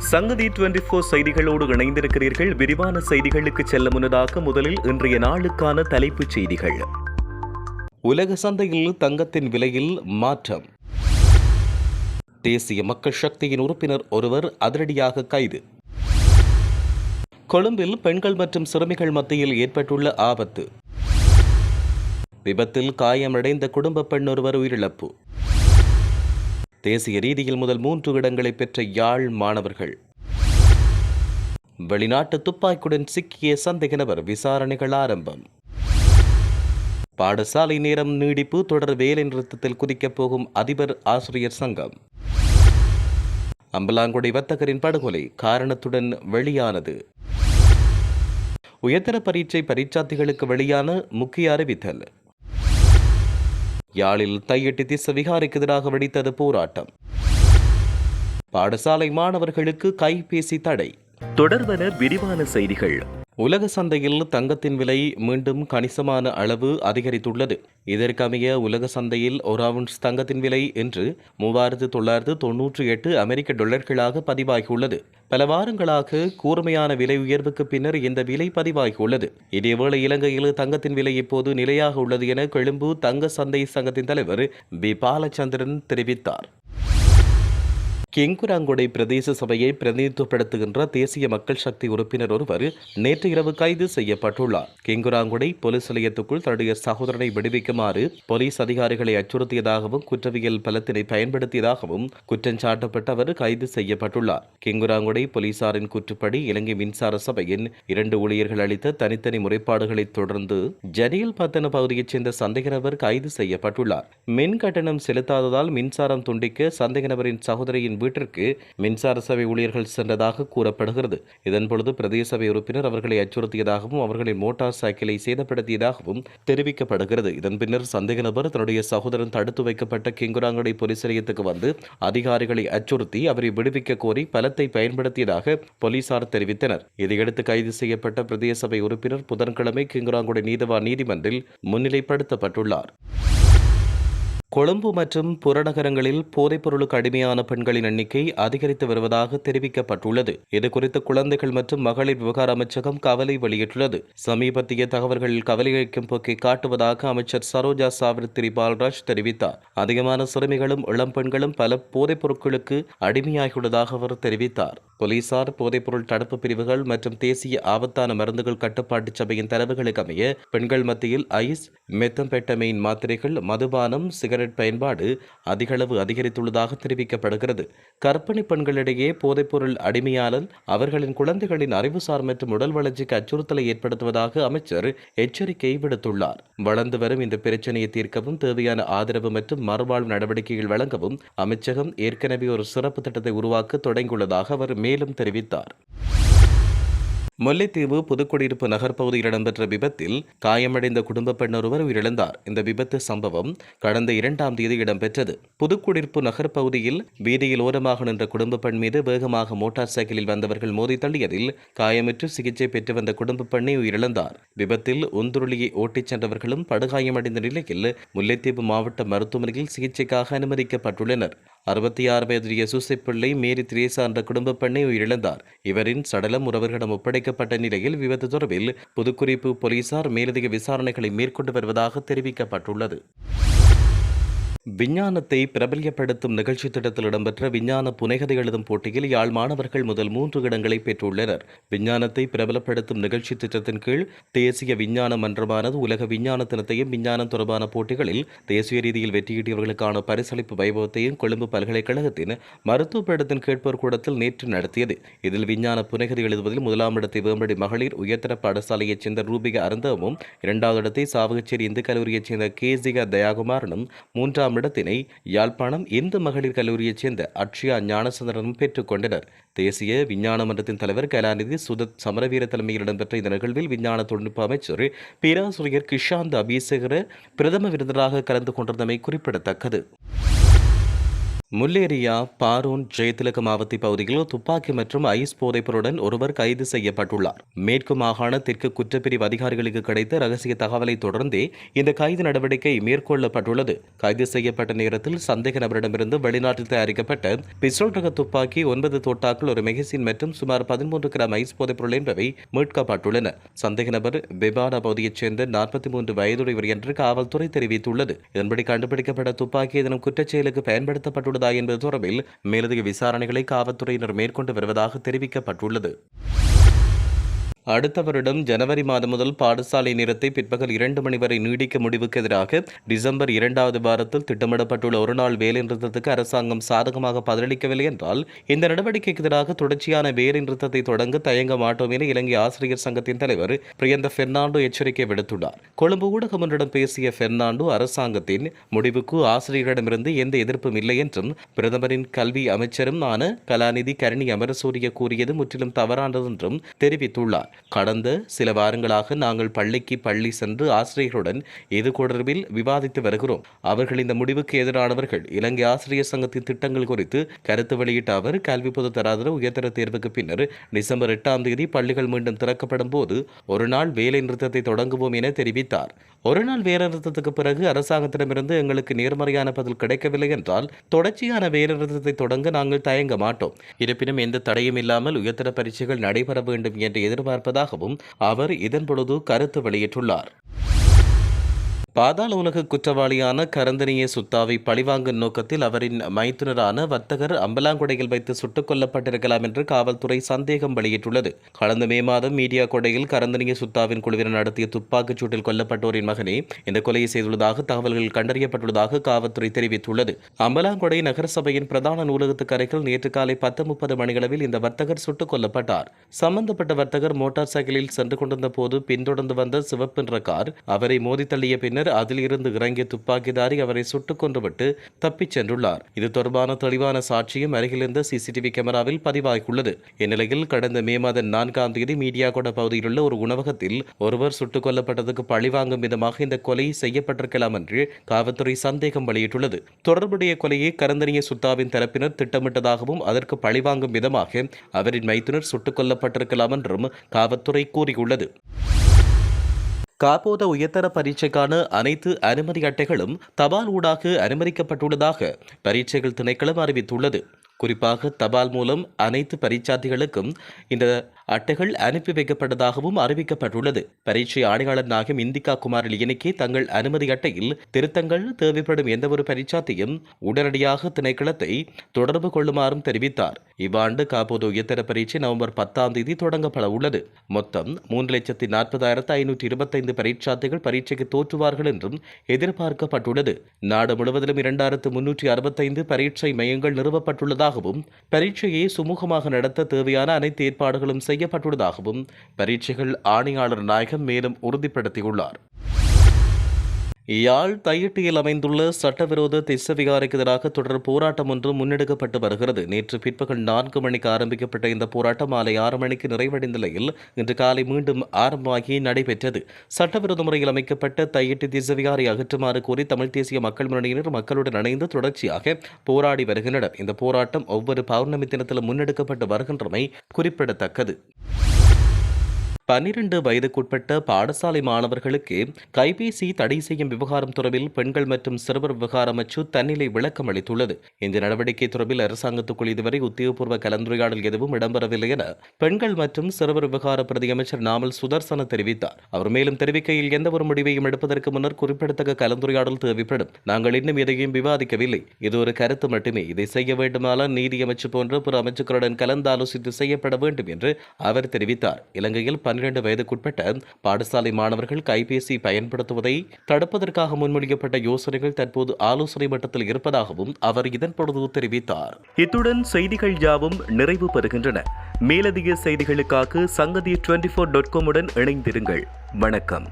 சங்கதி 24 செய்திகளோடு இணைந்திருக்கிறீர்கள். விரிவான செய்திகளுக்கு செல்ல முன்னதாக முதலில் இன்றைய நாளுக்கான தலைப்புச் செய்திகள். உலக சந்தையில் தங்கத்தின் விலையில் மாற்றம். தேசிய மக்கள் சக்தியின் உறுப்பினர் ஒருவர் அதிரடியாக கைது. கொழும்பில் பெண்கள் மற்றும் சிறுமிகள் மத்தியில் ஏற்பட்டுள்ள ஆபத்து. விபத்தில் காயமடைந்த குடும்ப பெண் ஒருவர் உயிரிழப்பு. தேசிய ரீதியில் முதல் 3 இடங்களை பெற்ற யாழ் மாணவர்கள். வெளிநாட்டு துப்பாக்கியுடன் சிக்கிய சந்தேக நபர் விசாரணைகள் ஆரம்பம். பாடசாலை நேரம் நீடிப்பு தொடர் வேலை நிறுத்தத்தில் குதிக்கப் போகும் அதிபர் ஆசிரியர் சங்கம். அம்பலாங்குடி வர்த்தகரின் படுகொலை காரணத்துடன் வெளியானது. உயர்தர பரீட்சை பரீட்சார்த்திகளுக்கு வெளியான முக்கிய அறிவித்தல். யாழில் தையட்டி திஸ்ஸ விகாரைக்கு எதிராக வெடித்தது போராட்டம். பாடசாலை மாணவர்களுக்கு கைபேசி தடை. தொடர்வன விரிவான செய்திகள். உலக சந்தையில் தங்கத்தின் விலை மீண்டும் கணிசமான அளவு அதிகரித்துள்ளது. இதற்கமைய உலக சந்தையில் ஒரு அவுன்ஸ் தங்கத்தின் விலை இன்று 3998 அமெரிக்க டாலர்களாக பதிவாகியுள்ளது. பல வாரங்களாக கூர்மையான விலை உயர்வுக்கு பின்னர் இந்த விலை பதிவாகியுள்ளது. இதேவேளை இலங்கையில் தங்கத்தின் விலை இப்போது நிலையாக உள்ளது என கொழும்பு தங்க சந்தை சங்கத்தின் தலைவர் பி பாலச்சந்திரன் தெரிவித்தார். கெங்குராங்குடை பிரதேச சபையை பிரதிநிதித்துவப்படுத்துகின்ற தேசிய மக்கள் சக்தி உறுப்பினர் ஒருவர் நேற்று இரவு கைது செய்யப்பட்டுள்ளார். கெங்குராங்குடை போலீஸ் நிலையத்துக்குள் தன்னுடைய சகோதரனை விடுவிக்குமாறு போலீஸ் அதிகாரிகளை அச்சுறுத்தியதாகவும் குற்றவியல் பலத்தினை பயன்படுத்தியதாகவும் குற்றம் சாட்டப்பட்ட அவர் கைது செய்யப்பட்டுள்ளார். கெங்குராங்குடை போலீசாரின் கூற்றுப்படி இலங்கை மின்சார சபையின் 2 ஊழியர்கள் அளித்த தனித்தனி முறைப்பாடுகளை தொடர்ந்து ஜனியல் பத்தன பகுதியைச் சேர்ந்த சந்தேக நபர் கைது செய்யப்பட்டுள்ளார். மின் கட்டணம் செலுத்தாததால் மின்சாரம் துண்டிக்க சந்தேக நபரின் சகோதரியின் வீட்டிற்கு மின்சார சபை ஊழியர்கள் சென்றதாக கூறப்படுகிறது. இதன்பொழுது பிரதேச சபை உறுப்பினர் அவர்களை அச்சுறுத்தியதாகவும் அவர்களின் மோட்டார் சைக்கிளை சேதப்படுத்தியதாகவும் தெரிவிக்கப்படுகிறது. இதன் பின்னர் சந்தேக நபர் தன்னுடைய சகோதரன் தடுத்து வைக்கப்பட்ட கெங்குராங்குடை போலீஸ் நிலையத்துக்கு வந்து அதிகாரிகளை அச்சுறுத்தி அவரை விடுவிக்க கோரி பலத்தை பயன்படுத்தியதாக போலீசார் தெரிவித்தனர். இதையடுத்து கைது செய்யப்பட்ட பிரதேச சபை உறுப்பினர் புதன்கிழமை கெங்குராங்குடை நீதவான் நீதிமன்றில் முன்னிலைப்படுத்தப்பட்டுள்ளார். கொழும்பு மற்றும் புறநகரங்களில் போதைப்பொருளுக்கு அடிமையான பெண்களின் எண்ணிக்கை அதிகரித்து வருவதாக தெரிவிக்கப்பட்டுள்ளது. இதுகுறித்து குழந்தைகள் மற்றும் மகளிர் விவகார அமைச்சகம் கவலை வெளியிட்டுள்ளது. சமீபத்திய தகவல்களில் கவலை அளிக்கும் போக்கை காட்டுவதாக அமைச்சர் சரோஜா சாவித்ரி பால்ராஜ் தெரிவித்தார். அதிகமான சிறுமிகளும் இளம் பெண்களும் பல போதைப் பொருட்களுக்கு அடிமையாகியுள்ளதாக அவர் தெரிவித்தார். போலீசார் போதைப்பொருள் தடுப்பு பிரிவுகள் மற்றும் தேசிய ஆபத்தான மருந்துகள் கட்டுப்பாட்டு சபையின் தரவுகளுக்கு அமைய பெண்கள் மத்தியில் ஐஸ், மெத்தம்பெட்டமைன் மாத்திரைகள், மதுபானம், சிகரெட் பயன்பாடு அதிகளவு அதிகரித்துள்ளதாக தெரிவிக்கப்படுகிறது. கர்ப்பிணி பெண்களிடையே போதைப்பொருள் அடிமையாளல் அவர்களின் குழந்தைகளின் அறிவுசார் மற்றும் உடல் வளர்ச்சிக்கு அச்சுறுத்தலை ஏற்படுத்துவதாக அமைச்சர் எச்சரிக்கை விடுத்துள்ளார். வளர்ந்து வரும் இந்த பிரச்சனையை தீர்க்கவும் தேவையான ஆதரவு மற்றும் மறுவாழ்வு நடவடிக்கைகள் வழங்கவும் அமைச்சகம் ஏற்கனவே ஒரு சிறப்பு திட்டத்தை உருவாக்க தொடங்கியுள்ளதாக அவர் மேலும் தெரிவித்தார். முல்லைத்தீவு புதுக்குடியிருப்பு நகர் பகுதியில் இடம்பெற்ற விபத்தில் காயமடைந்த குடும்ப பெண் ஒருவர் உயிரிழந்தார். இந்த விபத்து சம்பவம் கடந்த 2ஆம் தேதி இடம்பெற்றது. புதுக்குடியிருப்பு நகர் பகுதியில் வீதியில் ஓரமாக நின்ற குடும்ப பெண் மீது வேகமாக மோட்டார் சைக்கிளில் வந்தவர்கள் மோதி தள்ளியதில் காயமுற்று சிகிச்சை பெற்று வந்த குடும்ப பெண்ணை உயிரிழந்தார். விபத்தில் ஒந்துருளியை ஓட்டிச் சென்றவர்களும் படுகாயமடைந்த நிலையில் முல்லைத்தீவு மாவட்ட மருத்துவமனையில் சிகிச்சைக்காக அனுமதிக்கப்பட்டுள்ளனர். 66 வயதுடைய சூசைப்பிள்ளை மேரி திரேசா என்ற குடும்ப பெண்ணை உயிரிழந்தார். இவரின் சடலம் உறவர்களிடம் ஒப்படைக்கப்பட்ட நிலையில் விபத்து தொடர்பில் புதுக்குறிப்பு போலீசார் மேலதிக விசாரணைகளை மேற்கொண்டு வருவதாக தெரிவிக்கப்பட்டுள்ளது. விஞ்ஞானத்தை பிரபல்யப்படுத்தும் நிகழ்ச்சி திட்டத்தில் இடம்பெற்ற விஞ்ஞான புனைகதை எழுதும் போட்டியில் யாழ் மாணவர்கள் முதல் 3 இடங்களை பெற்றுள்ளனர். விஞ்ஞானத்தை பிரபலப்படுத்தும் நிகழ்ச்சி திட்டத்தின் கீழ் தேசிய விஞ்ஞான மன்றமானது உலக விஞ்ஞான தினத்தையும் விஞ்ஞானம் தொடர்பான போட்டிகளில் தேசிய ரீதியில் வெற்றியீட்டியவர்களுக்கான பரிசளிப்பு வைபவத்தையும் கொழும்பு பல்கலைக்கழகத்தின் மருத்துவ பீடத்தின் கேட்போர் கூடத்தில் நேற்று நடத்தியது. இதில் விஞ்ஞான புனைகதை எழுதுவதில் 1ஆம் இடத்தை வேம்படி மகளிர் உயர்தர பாடசாலையைச் சேர்ந்த ரூபிக அருந்தவமும், 2வது இடத்தை சாவகச்சேரி இந்து கல்லூரியைச் சேர்ந்த கேசிக தயாகுமாரனும், 3ஆம் இடத்தினை யாழ்ப்பாணம் இந்து மகளிர் கல்லூரியைச் சேர்ந்த அட்சியா ஞானசந்திரனும் பெற்றுக் கொண்டனர். தேசிய விஞ்ஞான மன்றத்தின் தலைவர் கலாநிதி சுதத் சமரவீர தலைமையில் இடம்பெற்ற இந்த நிகழ்வில் விஞ்ஞான தொழில்நுட்ப அமைச்சர் பேராசிரியர் கிஷாந்த் அபிசேகர பிரதம விருந்தினராக கலந்து கொண்டிருந்தமை குறிப்பிடத்தக்கது. முல்லேரியா பாரூன் ஜெயதிலக மாவட்ட பகுதியில் துப்பாக்கி மற்றும் ஐஸ் போதைப்பொருளுடன் ஒருவர் கைது செய்யப்பட்டுள்ளார். மேற்கு மாகாண தெற்கு குற்றப்பிரிவு அதிகாரிகளுக்கு கிடைத்த ரகசிய தகவலை தொடர்ந்தே இந்த கைது நடவடிக்கை மேற்கொள்ளப்பட்டுள்ளது. கைது செய்யப்பட்ட நேரத்தில் சந்தேக நபரிடமிருந்து வெளிநாட்டில் தயாரிக்கப்பட்ட பிஸ்டல் ரக துப்பாக்கி, 9 தோட்டாக்கள், ஒரு மெகசின் மற்றும் சுமார் 13 கிராம் ஐஸ் போதைப்பொருள் என்பவை மீட்கப்பட்டுள்ளன. சந்தேக நபர் பெபானா பகுதியைச் சேர்ந்த 43 வயதுடையவர் என்று காவல்துறை தெரிவித்துள்ளது. இதன்படி கண்டுபிடிக்கப்பட்ட துப்பாக்கி இதனும் குற்றச்செயலுக்கு பயன்படுத்தப்பட்டுள்ளது என்பது தொடர்பில் மேலதிக விசாரணைகளை காவல்துறையினர் மேற்கொண்டு வருவதாக தெரிவிக்கப்பட்டுள்ளது. அடுத்த வருடம் ஜனவரி மாதம் முதல் பாடசாலை நேரத்தை பிற்பகல் 2 மணி வரை நீடிக்க முடிவுக்கு எதிராக டிசம்பர் 2வது வாரத்தில் திட்டமிடப்பட்டுள்ள ஒருநாள் வேலை நிறுத்தத்துக்கு அரசாங்கம் சாதகமாக பதிலளிக்கவில்லை என்றால் இந்த நடவடிக்கைக்கு எதிராக தொடர்ச்சியான வேலை நிறுத்தத்தை தொடங்க தயங்க மாட்டோம் என இலங்கை ஆசிரியர் சங்கத்தின் தலைவர் பிரியந்த பெர்னாண்டோ எச்சரிக்கை விடுத்துள்ளார். கொழும்பு ஊடகம் ஒன்றிடம் பேசிய பெர்னாண்டோ அரசாங்கத்தின் முடிவுக்கு ஆசிரியர்களிடமிருந்து எந்த எதிர்ப்பும் இல்லை என்றும் பிரதமரின் கல்வி அமைச்சரும் கலாநிதி கரணி அமரசூரிய கூறியது முற்றிலும் தவறானது என்றும் தெரிவித்துள்ளார். கடந்த சில வாரங்களாக நாங்கள் பள்ளி சென்று ஆசிரியர்களுடன் இது தொடர்பில் விவாதித்து வருகிறோம். அவர்கள் இந்த முடிவுக்கு எதிரானவர்கள். இலங்கை ஆசிரியர் சங்கத்தின் திட்டங்கள் குறித்து கருத்து வெளியிட்ட அவர், கல்வி பொது தராதர உயர்தர தேர்வுக்கு பின்னர் டிசம்பர் 8ஆம் தேதி பள்ளிகள் மீண்டும் திறக்கப்படும் போது ஒரு நாள் வேலை நிறுத்தத்தை தொடங்குவோம் என தெரிவித்தார். ஒரு நாள் வேலை நிறுத்தத்துக்கு பிறகு அரசாங்கத்திடமிருந்து எங்களுக்கு நேர்மறையான பதில் கிடைக்கவில்லை என்றால் தொடர்ச்சியான வேலை நிறுத்தத்தை தொடங்க நாங்கள் தயங்க மாட்டோம். இருப்பினும் எந்த தடையும் இல்லாமல் உயர்தர பரீட்சைகள் நடைபெற வேண்டும் என்று எதிர்பார்ப்பதாகவும் அவர் இதன்பொழுது கருத்து வெளியிட்டுள்ளார். பாதாள உலக குற்றவாளியான கரந்தனிய சுத்தாவை பழிவாங்கும் நோக்கத்தில் அவரின் மைத்துனரான வர்த்தகர் அம்பலாங்கொடையில் வைத்து சுட்டுக் கொல்லப்பட்டிருக்கலாம் என்று காவல்துறை சந்தேகம் வெளியிட்டுள்ளது. கடந்த மே மாதம் மீடியா கொடையில் கரந்தனிய சுத்தாவின் குழுவினர் நடத்திய துப்பாக்கிச் சூட்டில் கொல்லப்பட்டோரின் மகனே இந்த கொலையை செய்துள்ளதாக தகவல்கள் கண்டறியப்பட்டுள்ளதாக காவல்துறை தெரிவித்துள்ளது. அம்பலாங்கொடை நகரசபையின் பிரதான நூலகத்துக்கு அருகில் நேற்று காலை 10:30 மணியளவில் இந்த வர்த்தகர் சுட்டுக் கொல்லப்பட்டார். சம்பந்தப்பட்ட வர்த்தகர் மோட்டார் சைக்கிளில் சென்று கொண்டிருந்த போது பின்தொடர்ந்து வந்த சிவப்பு நிற கார் அவரை மோதி தள்ளிய பின்னர் அதில் இருந்து இறங்கிய துப்பாக்கிதாரி அவரை சுட்டுக் கொன்றுவிட்டு தப்பிச் சென்றுள்ளார். இது தொடர்பான தெளிவான சாட்சியும் அருகிலிருந்த சிசிடிவி கேமராவில் பதிவாகியுள்ளது. இந்நிலையில் கடந்த மே மாதம் 4ஆம் தேதி மீடியா கொட பகுதியில் உள்ள ஒரு உணவகத்தில் ஒருவர் சுட்டுக் கொல்லப்பட்டதுக்கு பழிவாங்கும் விதமாக இந்த கொலை செய்யப்பட்டிருக்கலாம் என்று காவல்துறை சந்தேகம் வெளியிட்டுள்ளது. தொடர்புடைய கொலையை கரந்தனிய சுத்தாவின் தரப்பினர் திட்டமிட்டதாகவும் அதற்கு பழிவாங்கும் விதமாக அவரின் மைத்துனர் சுட்டுக் கொல்லப்பட்டிருக்கலாம் என்றும் காவல்துறை கூறியுள்ளது. காப்போத உயர்தர பரீட்சைக்கான அனைத்து அனுமதி அட்டைகளும் தபால் ஊடாக அனுமதிக்கப்பட்டுள்ளதாக பரீட்சைகள் திணைக்களம் அறிவித்துள்ளது. குறிப்பாக தபால் மூலம் அனைத்து பரீட்சார்த்திகளுக்கும் இந்த அட்டைகள் அனுப்பி வைக்கப்பட்டதாகவும் அறிவிக்கப்பட்டுள்ளது. பரீட்சை ஆணையாளர் நாகம் இந்திகா குமார் லியனிக்கே தங்கள் அனுமதி அட்டையில் திருத்தங்கள் தேவைப்படும் எந்தவொரு பரீட்சார்த்தியும் உடனடியாக திணைக்களத்தை தொடர்பு கொள்ளுமாறும் தெரிவித்தார். இவ்வாண்டு காப்போது உயர்தர பரீட்சை நவம்பர் 10ஆம் தேதி தொடங்கப்பட உள்ளது. மொத்தம் 3,40,525 பரீட்சார்த்திகள் பரீட்சைக்கு தோற்றுவார்கள் என்றும் எதிர்பார்க்கப்பட்டுள்ளது. நாடு முழுவதிலும் 2,365 பரீட்சை மையங்கள் நிறுவப்பட்டுள்ளதாக, பரீட்சையை சுமூகமாக நடத்த தேவையான அனைத்து ஏற்பாடுகளும் செய்யப்பட்டுள்ளதாகவும் பரீட்சைகள் ஆணையாளர் நாயகம் மேலும் உறுதிப்படுத்தியுள்ளார். யாழ் தையிட்டியில் அமைந்துள்ள சட்டவிரோத திஸ்ஸவிகாரைக்கு எதிராக தொடர் போராட்டம் ஒன்று முன்னெடுக்கப்பட்டு வருகிறது. நேற்று பிற்பகல் 4 மணிக்கு ஆரம்பிக்கப்பட்ட இந்த போராட்டம் மாலை 6 மணிக்கு நிறைவடைந்த நிலையில் இன்று காலை மீண்டும் ஆரம்பமாகி நடைபெற்றது. சட்டவிரோத முறையில் அமைக்கப்பட்ட தையிட்டி திஸ்ஸவிகாரை அகற்றுமாறு கோரி தமிழ் தேசிய மக்கள் முன்னணியினர் மக்களுடன் இணைந்து தொடர்ச்சியாக போராடி வருகின்றனர். இந்த போராட்டம் ஒவ்வொரு பௌர்ணமி தினத்திலும் முன்னெடுக்கப்பட்டு வருகின்றமை குறிப்பிடத்தக்கது. 12 வயதுக்குட்பட்ட பாடசாலை மாணவர்களுக்கு கைபேசி தடை செய்யும் விவகாரம் தொடர்பில் பெண்கள் மற்றும் சிறுவர் விவகார அமைச்சு தன்னிலை விளக்கம் அளித்துள்ளது. இந்த நடவடிக்கை தொடர்பில் அரசாங்கத்துக்குள் இதுவரை உத்தியோகபூர்வ கலந்துரையாடல் எதுவும் இடம்பெறவில்லை என பெண்கள் மற்றும் சிறுவர் விவகார பிரதி அமைச்சர் நாமல் சுதர்சன தெரிவித்தார். அவர் மேலும் தெரிவிக்கையில், எந்தவொரு முடிவையும் எடுப்பதற்கு முன்னர் குறிப்பிடத்தக்க கலந்துரையாடல் தேவைப்படும். நாங்கள் இன்னும் எதையும் விவாதிக்கவில்லை. இது ஒரு கருத்து மட்டுமே. இதை செய்ய வேண்டுமானால் நீதி அமைச்சு போன்ற பிற அமைச்சுக்களுடன் கலந்தாலோசித்து செய்யப்பட வேண்டும் என்று அவர் தெரிவித்தார். இலங்கையில் 12 வயதுக்குட்பட்ட பாடசாலை மாணவர்கள் கைபேசி பயன்படுத்துவதை தடுப்பதற்காக முன்மொழியப்பட்ட யோசனைகள் தற்போது ஆலோசனை மட்டத்தில் இருப்பதாகவும் அவர் இதன்பொழுது தெரிவித்தார். இத்துடன் செய்திகள் யாவும் நிறைவு பெறுகின்றன. மேலதிக செய்திகளுக்காக சங்கதி 24.com உடன் இணைந்திருங்கள். வணக்கம்.